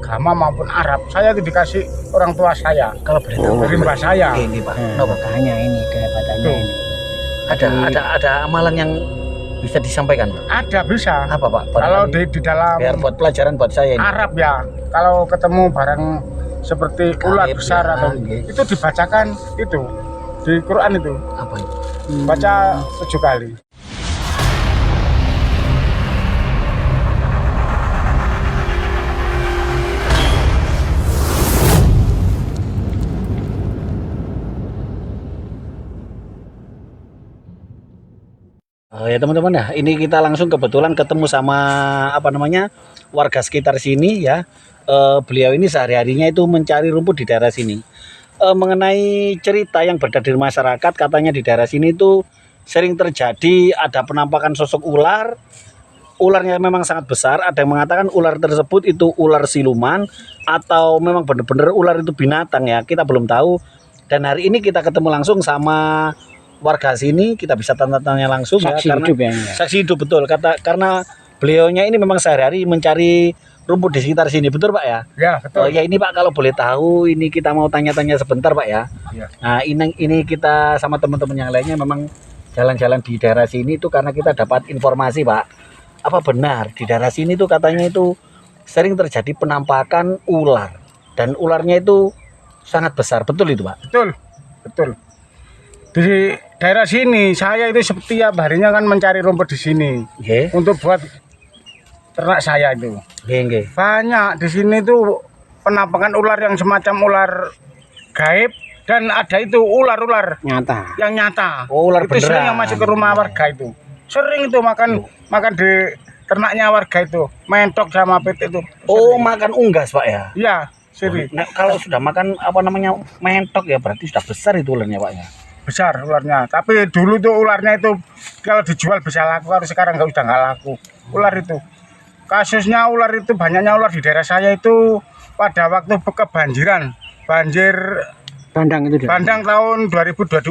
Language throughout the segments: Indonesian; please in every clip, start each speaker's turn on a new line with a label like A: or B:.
A: agama maupun Arab. Saya itu dikasih orang tua saya.
B: Kalau boleh tahu
A: Dari mbah saya.
B: ini Pak.
C: Makanya ini kehebatannya ini.
B: Ada amalan yang bisa disampaikan Pak?
A: Ada bisa.
B: Apa Pak?
A: Kalau di dalam
B: biar buat pelajaran buat saya ini.
A: Arab ya, kalau ketemu barang seperti ular
B: Gaib,
A: besar
B: ya,
A: atau
B: gitu.
A: itu dibacakan itu di Quran itu.
B: Apa itu?
A: Baca 7 kali.
B: Ya teman-teman ya, ini kita langsung kebetulan ketemu sama apa namanya warga sekitar sini ya. Beliau ini sehari-harinya itu mencari rumput di daerah sini. Mengenai cerita yang beredar di masyarakat, katanya di daerah sini itu sering terjadi ada penampakan sosok ular. Ularnya memang sangat besar. Ada yang mengatakan ular tersebut itu ular siluman atau memang benar-benar ular itu binatang ya. Kita belum tahu. Dan hari ini kita ketemu langsung sama warga sini, kita bisa tanya langsung
C: Saksi
B: ya,
C: hidup ya.
B: saksi hidup betul karena beliaunya ini memang sehari-hari mencari rumput di sekitar sini, betul Pak ya?
A: Ya, betul.
B: Ya ini Pak, kalau boleh tahu ini kita mau tanya-tanya sebentar Pak ya.
A: Ya.
B: Nah ini kita sama teman-teman yang lainnya memang jalan-jalan di daerah sini itu karena kita dapat informasi Pak. Apa benar di daerah sini tuh katanya itu sering terjadi penampakan ular dan ularnya itu sangat besar, betul itu Pak?
A: Betul. Betul. Di daerah sini saya itu setiap harinya kan mencari rumput di sini
B: Nggih.
A: untuk buat ternak saya itu.
B: Nggih.
A: Banyak di sini tuh penampakan ular yang semacam ular gaib dan ada itu ular-ular
C: Nyata.
A: yang nyata.
B: Oh, ular
A: itu sering
B: beneran.
A: yang masuk ke rumah warga itu. Sering itu makan di ternaknya warga itu, mentok sama pet itu.
B: Oh, makan unggas Pak ya?
A: Iya, sering.
B: Nah, kalau sudah makan apa namanya mentok ya berarti sudah besar itu ularnya Pak ya?
A: Besar ularnya. Tapi dulu tuh ularnya itu kalau dijual bisa laku, kalau sekarang udah nggak laku. Ular itu. Kasusnya ular itu banyaknya ular di daerah saya itu pada waktu kebanjiran. Banjir
C: Bandang itu dia.
A: bandang tahun 2024.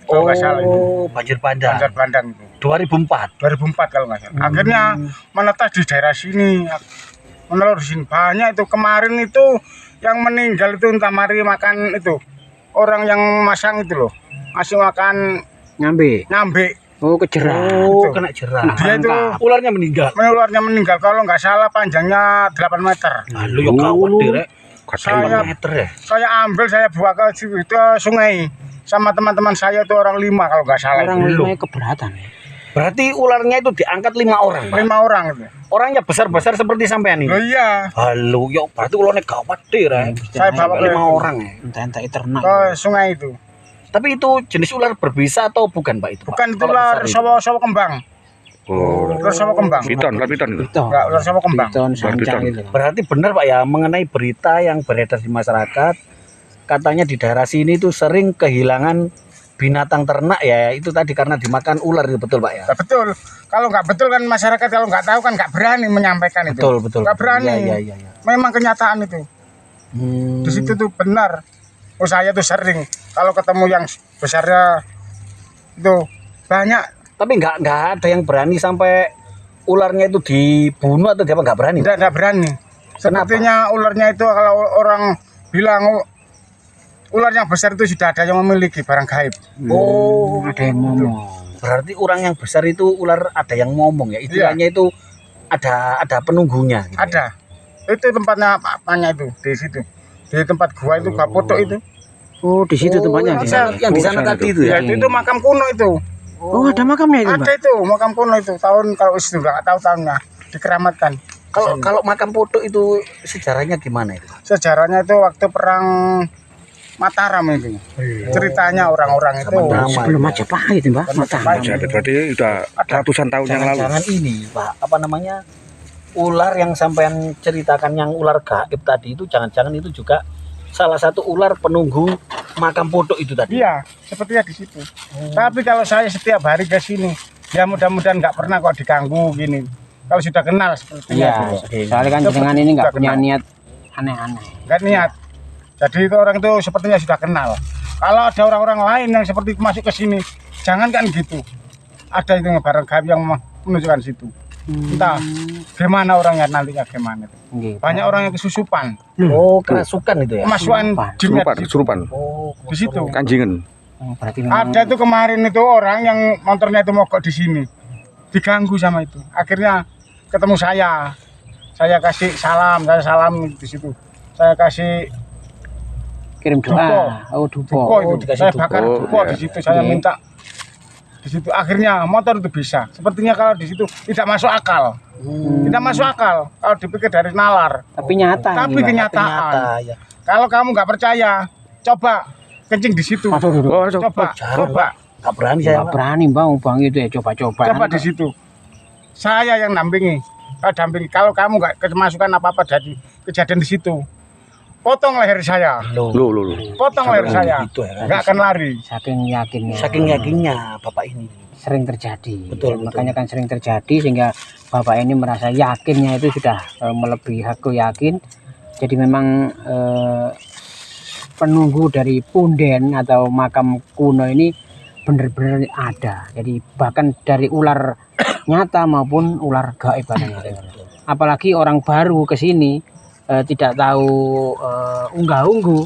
A: Kalau nggak salah itu.
B: Banjir bandang.
A: Banjir bandang itu.
B: 2004.
A: 2004 kalau nggak salah. Akhirnya menetas di daerah sini. Menelur di sini. Banyak itu. Kemarin itu yang meninggal itu entah mari makan itu. Orang yang masang itu loh. Masih makan
C: Nyambe.
A: nyambe.
C: Oh, kejerah.
B: Oh,
A: Betul.
B: kena jerah.
A: Dia itu
B: Ularnya meninggal.
A: ularnya meninggal kalau nggak salah panjangnya 8 meter.
B: Lalu ya gawat direk.
A: Saya-
B: 8 meter ya.
A: Saya ambil, saya buang ke sungai sama teman-teman saya itu orang 5 kalau nggak salah.
C: Orang
A: itu.
C: lima keberatan ya.
B: Berarti ularnya itu diangkat 5 orang. Pak.
A: 5 orang itu.
B: Orangnya besar-besar seperti sampean ini.
A: Loh iya,
B: Halo, ya berarti ularnya gawat direk.
A: saya bawa ke
B: 5 orang ya.
C: Entah ternak.
A: sungai itu.
B: Tapi itu jenis ular berbisa atau bukan Pak itu? Pak?
A: Bukan itu
B: Kalau
A: ular
B: besar itu.
A: sawo kembang. Ular sawo kembang.
D: Piton.
C: Piton.
A: Enggak, ular sawo kembang.
C: Piton sancang
D: Piton.
C: itu.
B: Berarti benar Pak ya mengenai berita yang beredar di masyarakat, katanya di daerah sini itu sering kehilangan binatang ternak ya, itu tadi karena dimakan ular, itu betul Pak ya?
A: Nah, betul. Kalau nggak betul kan masyarakat kalau nggak tahu kan nggak berani menyampaikan itu.
B: Betul.
A: Nggak berani.
B: Iya.
A: Memang kenyataan itu. Di situ tuh benar. Oh saya tuh sering kalau ketemu yang besarnya itu banyak.
B: Tapi nggak ada yang berani sampai ularnya itu dibunuh atau nggak berani?
A: Tidak berani. Sepertinya ularnya itu kalau orang bilang ular yang besar itu sudah ada yang memiliki barang gaib.
B: Oh,
C: Ada yang ngomong.
B: berarti orang yang besar itu ular ada yang ngomong ya? Istilahnya itu ada penunggunya. Gitu ya?
A: Ada. Itu tempatnya apanya itu di situ. Di tempat gua itu gua foto itu.
C: Oh, di situ tempatnya.
B: yang di sana tadi itu ya?
A: Ya itu makam kuno itu.
C: Oh, ada makamnya itu, Mbak.
A: Ada itu makam kuno itu tahun kalau itu nggak tahu tahunnya dikeramatkan.
B: Kalau makam foto itu sejarahnya gimana itu?
A: Sejarahnya itu waktu perang Mataram itu. Ceritanya orang-orang itu.
C: Sebelum Majapahit, Mbak. Mataram.
D: Jadi berarti udah ratusan tahun yang lalu.
B: Jangan ini Pak, apa namanya, ular yang sampean ceritakan yang ular gaib tadi itu jangan-jangan itu juga salah satu ular penunggu makam foto itu tadi?
A: Iya, sepertinya di situ. Tapi kalau saya setiap hari ke sini, ya mudah-mudahan nggak pernah kok diganggu gini. Kalau sudah kenal sepertinya.
C: Iya, soalnya kan dengan ini nggak punya niat aneh-aneh.
A: Nggak niat. Jadi itu orang itu sepertinya sudah kenal. Kalau ada orang-orang lain yang seperti itu masuk ke sini, jangan kan gitu. Ada itu barang gaib yang menunjukkan situ. Entah gimana orangnya nantinya gimana.
C: Nggih.
A: Banyak orang yang kesusupan,
B: Oh, kerasukan itu ya.
A: kemasukan jinnya
D: Surupan,
A: di situ.
D: surupan.
B: Oh,
A: Di situ.
D: Kanjingan.
C: Berarti memang
A: Ada tuh kemarin itu orang yang motornya itu mogok di sini, diganggu sama itu. Akhirnya ketemu saya kasih salam, saya salam di situ. Saya kasih
C: kirim doa.
A: dupo.
C: Oh, dupo.
A: dupo itu,
B: dikasih
A: saya
B: dupo.
A: bakar dupo
D: Iya.
A: di situ. Saya
C: Iya.
A: minta di situ. Akhirnya motor itu bisa. Sepertinya kalau di situ tidak masuk akal, tidak masuk akal. Kalau dipikir dari nalar,
C: Tapi nyata
A: tapi
C: ini, Pak.
A: kenyataan.
B: Ternyata ya.
A: Kalau kamu nggak percaya, coba kencing di situ.
C: Aduh, aduh, aduh.
D: Oh,
A: Coba,
B: jarang,
A: coba.
B: Gak berani saya.
C: Nggak berani bang itu ya coba-coba.
A: Coba di situ. Saya yang dampingi. Saya dampingi. Kalau kamu nggak kemasukan apa-apa dari kejadian di situ, potong leher saya.
B: Loh,
D: Loh.
A: Potong leher saya.
B: gitu ya kan?
A: Nggak akan lari.
C: Saking yakinnya.
B: Saking yakinnya bapak ini.
C: Sering terjadi.
B: Betul,
C: Makanya kan sering terjadi sehingga bapak ini merasa yakinnya itu sudah melebihi aku yakin. Jadi memang penunggu dari punden atau makam kuno ini benar-benar ada. Jadi bahkan dari ular nyata maupun ular gaib katanya. Apalagi orang baru ke sini tidak tahu unggah-ungguh,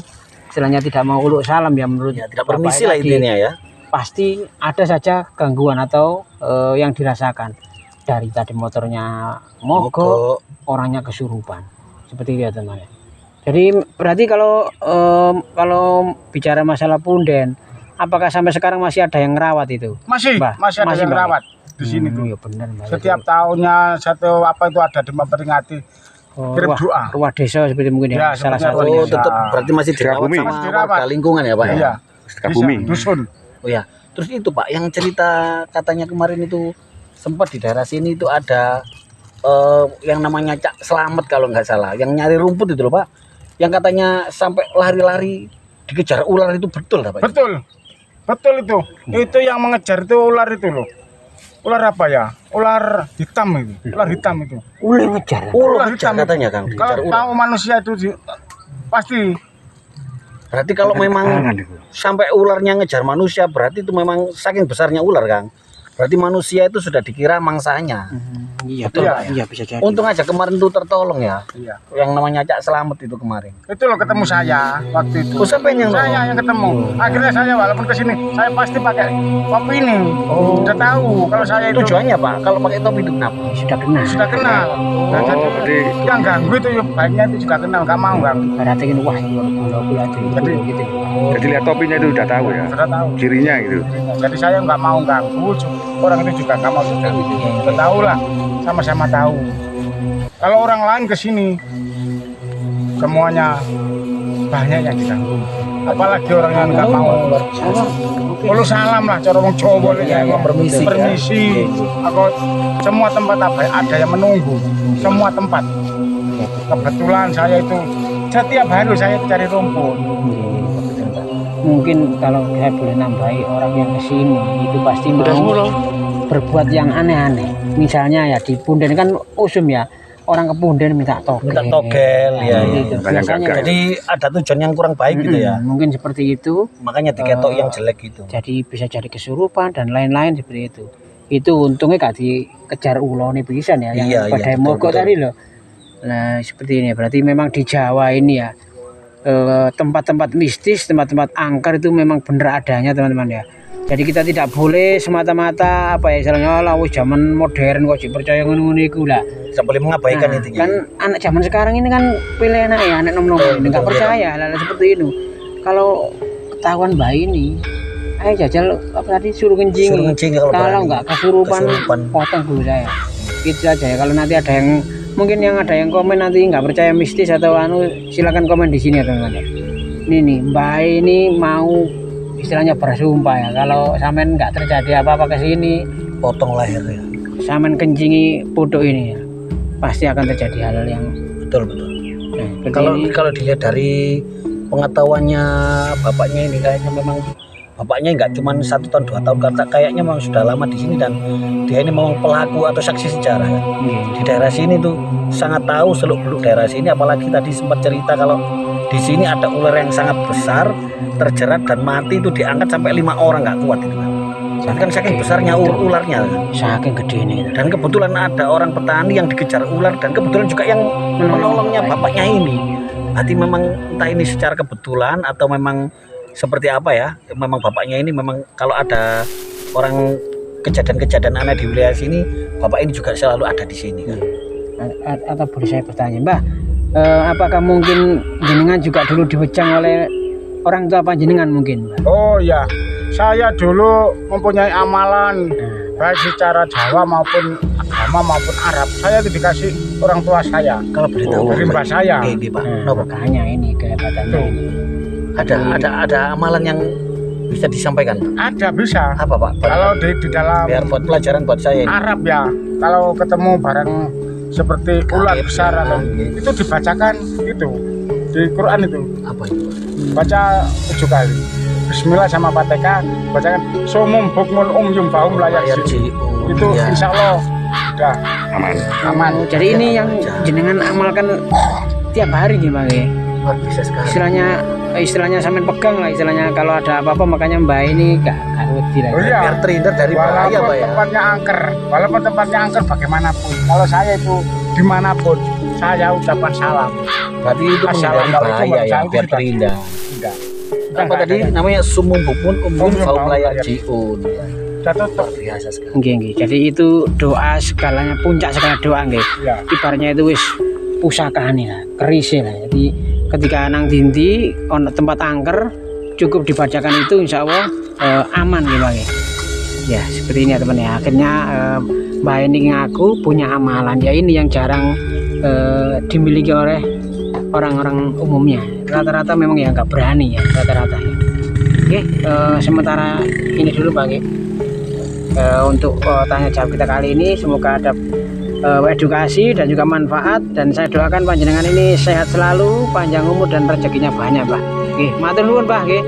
C: istilahnya tidak mau uluk salam ya menurut
B: Ya, tidak
C: bapak
B: permisi lah
C: tadi.
B: intinya ya.
C: Pasti ada saja gangguan atau yang dirasakan dari tadi motornya mogok, orangnya kesurupan seperti itu ya teman. Jadi berarti kalau bicara masalah punden, apakah sampai sekarang masih ada yang ngerawat itu?
A: Masih,
C: Mbak,
A: masih ada yang
C: Mbak?
A: rawat di sini tuh.
C: Ya benar Mbak.
A: Setiap tahunnya satu apa itu ada memperingati kirim doa.
C: Ruah desa seperti mungkin
A: Ya,
C: ya, salah
A: seperti
C: satu.
A: ruah
B: Oh,
A: desa.
B: tetap berarti masih dirawat
D: Bumi.
B: sama
A: Masih dirawat.
B: warga lingkungan ya Pak?
A: Iya.
B: Ya?
D: Sukabumi.
A: Desa, dusun.
B: Oh ya. Terus itu Pak, yang cerita katanya kemarin itu sempat di daerah sini itu ada yang namanya Cak Selamet kalau nggak salah, yang nyari rumput itu loh Pak, yang katanya sampai lari-lari dikejar ular itu betul Pak?
A: Betul. Betul itu. Itu yang mengejar itu ular itu loh. Ular apa ya? Ular hitam itu. Ular hitam itu.
C: Ular ngejar.
B: Ular
A: hitam
B: ngejar katanya Kang, dikejar
A: Kalau
B: ular.
A: tahu manusia itu pasti
B: Berarti kalau memang sampai ularnya ngejar manusia, berarti itu memang saking besarnya ular Kang. Berarti manusia itu sudah dikira mangsanya.
C: Iya,
B: Betul,
C: Pak.
B: Pak, ya?
C: Iya bisa jadi.
B: Untung aja kemarin tuh tertolong ya.
A: iya.
B: Yang namanya Cak Selamet itu kemarin.
A: Itu loh ketemu saya waktu itu.
B: Oh, sampai yang
A: Saya yang ketemu. Akhirnya saya walaupun kesini, saya pasti pakai topi ini. Udah tahu kalau saya itu
B: Tujuannya Pak, kalau pakai topi itu kenapa?
C: Sudah kenal.
A: sudah kenal. Nah,
D: Oh,
A: jadi
D: berarti
A: yang ganggu itu ya baiknya itu sudah kenal, nggak mau ganggu.
C: Berarti kan wah ini gula
A: Jadi
C: gitu.
D: jadi lihat topinya itu udah tahu ya.
A: sudah tahu.
D: Cirinya gitu.
A: Jadi saya nggak mau ganggu, orang itu juga nggak mau diganggu. Sudah tahu lah, sama-sama tahu. Kalau orang lain ke sini, semuanya banyak yang diganggu. Apalagi orang yang nggak mau. Kalau salam lah, cara orang Jawa
B: Iya, iya, permisi, ya.
A: permisi. Aku semua tempat apa ada yang menunggu, semua tempat. Kebetulan saya itu setiap hari saya cari rumput.
C: Mungkin kalau saya boleh nambahi orang yang kesini itu pasti mau berbuat yang aneh-aneh. Misalnya ya di punden kan usum ya, orang ke punden minta togel.
B: Minta togel ya.
C: Gitu.
D: Banyak
C: Biasanya
D: gagal.
B: Jadi ada tujuan yang kurang baik gitu ya.
C: mungkin seperti itu.
B: Makanya diketok yang jelek gitu.
C: Jadi bisa jadi kesurupan dan lain-lain seperti itu. Itu untungnya gak dikejar ulone pisan ya, yang
B: Iya, iya,
C: pada
B: betul,
C: mogok
B: betul.
C: tadi loh. Nah seperti ini berarti memang di Jawa ini ya tempat-tempat mistis, tempat-tempat angker itu memang benar adanya teman-teman ya. Jadi kita tidak boleh semata-mata apa ya istilahnya lah wis zaman modern kok percaya ngono-ngono iku lah.
B: Tidak boleh mengabaikan
C: Nah,
B: intinya.
C: kan anak zaman sekarang ini kan pilih anak ya, anak nom-nom ini nggak
B: betul,
C: percaya hal seperti itu. Kalau ketahuan bayi ini, ayo jajal apa tadi suruh kencing.
B: Suruh kencing kalau berani.
C: Nggak kesurupan,
B: Kesurupan.
C: potong dulu saya. Itu aja ya. Kalau nanti ada yang mungkin ada yang komen nanti nggak percaya mistis atau anu, silakan komen di sini ya teman-teman. Ini nih, Mbak ini mau istilahnya bersumpah ya. Kalau sampean nggak terjadi apa-apa ke sini,
B: Potong leher ya.
C: sampean kencingi putu ini ya, pasti akan terjadi hal yang
B: Betul betul.
C: nah, seperti
B: Kalau
C: ini.
B: kalau dilihat dari pengetahuannya bapaknya ini kayaknya memang bapaknya nggak cuma 1 tahun 2 tahun, kayaknya memang sudah lama di sini dan dia ini memang pelaku atau saksi sejarah ya. Di daerah sini tuh sangat tahu seluk-beluk daerah sini, apalagi tadi sempat cerita kalau di sini ada ular yang sangat besar terjerat dan mati itu diangkat sampai 5 orang, nggak kuat itu kan. kan saking besarnya ularnya.
C: Saking gede ini.
B: Dan kebetulan ada orang petani yang dikejar ular dan kebetulan juga yang menolongnya bapaknya ini. Berarti memang entah ini secara kebetulan atau memang seperti apa ya, memang bapaknya ini memang kalau ada orang kejadian-kejadian aneh di wilayah sini, bapak ini juga selalu ada di sini kan.
C: Atau boleh saya bertanya, Mbah, apakah mungkin jenengan juga dulu diwejang oleh orang tua panjenengan mungkin, Mbah?
A: Oh ya, saya dulu mempunyai amalan baik secara Jawa maupun agama maupun Arab. Saya itu dikasih orang tua saya.
B: Kalau boleh tahu
A: Dari mbah saya.
B: Oke, Pak.
C: Nah, makanya ini kehebatannya ini.
B: Ada amalan yang bisa disampaikan.
A: Ada bisa.
B: Apa, Pak?
A: Kalau di dalam
B: Biar buat pelajaran buat saya ini.
A: Arab ya, kalau ketemu barang seperti ular
B: Gaib,
A: besar atau
B: gitu.
A: itu dibacakan itu di Quran itu.
B: Apa itu?
A: Baca 7 kali. Bismillah sama Fatihah, bacakan sumum bukmun yum bahum layak
B: Yarji.
A: itu
B: ya.
A: insya Allah udah aman.
C: Jadi ini yang jenengan amalkan tiap hari nih, Bang. Ya?
B: Luar biasa sekali.
C: Istilahnya sampean pegang lah, istilahnya kalau ada apa-apa makanya Mbak ini gak wedi lah.
A: Oh iya.
B: Biar terhindar dari bahaya,
A: Walaupun
B: Pak ya.
A: tempatnya angker bagaimanapun. Kalau saya itu dimanapun saya ucapan salam.
B: Berarti itu menghindari
A: Assalamualaikum
B: bahaya ya,
A: warahmatullahi
B: biar terhindar.
A: Enggak.
B: Apa tadi namanya sumum bukmun
A: Umum
B: faum
A: faum
B: layarjiun.
A: Udah tutup.
B: Luar biasa sekali.
C: Nggih. Jadi itu doa segalanya, puncak segala doa nggih.
A: Ya.
C: Ibaratnya itu wis pusakane lah, kerise lah. Jadi ketika nang dindi ono tempat angker cukup dibacakan itu insya Allah aman gitu Bang. Ya seperti ini ya teman ya. Akhirnya Mbak ini ngaku punya amalan ya, ini yang jarang dimiliki oleh orang-orang umumnya. Rata-rata memang ya nggak berani ya rata-rata ya. Oke, sementara ini dulu Bang. Untuk tanya jawab kita kali ini semoga ada edukasi dan juga manfaat, dan saya doakan panjenengan ini sehat selalu, panjang umur dan rezekinya banyak, Pak. Nggih, matur nuwun, Pak, nggih.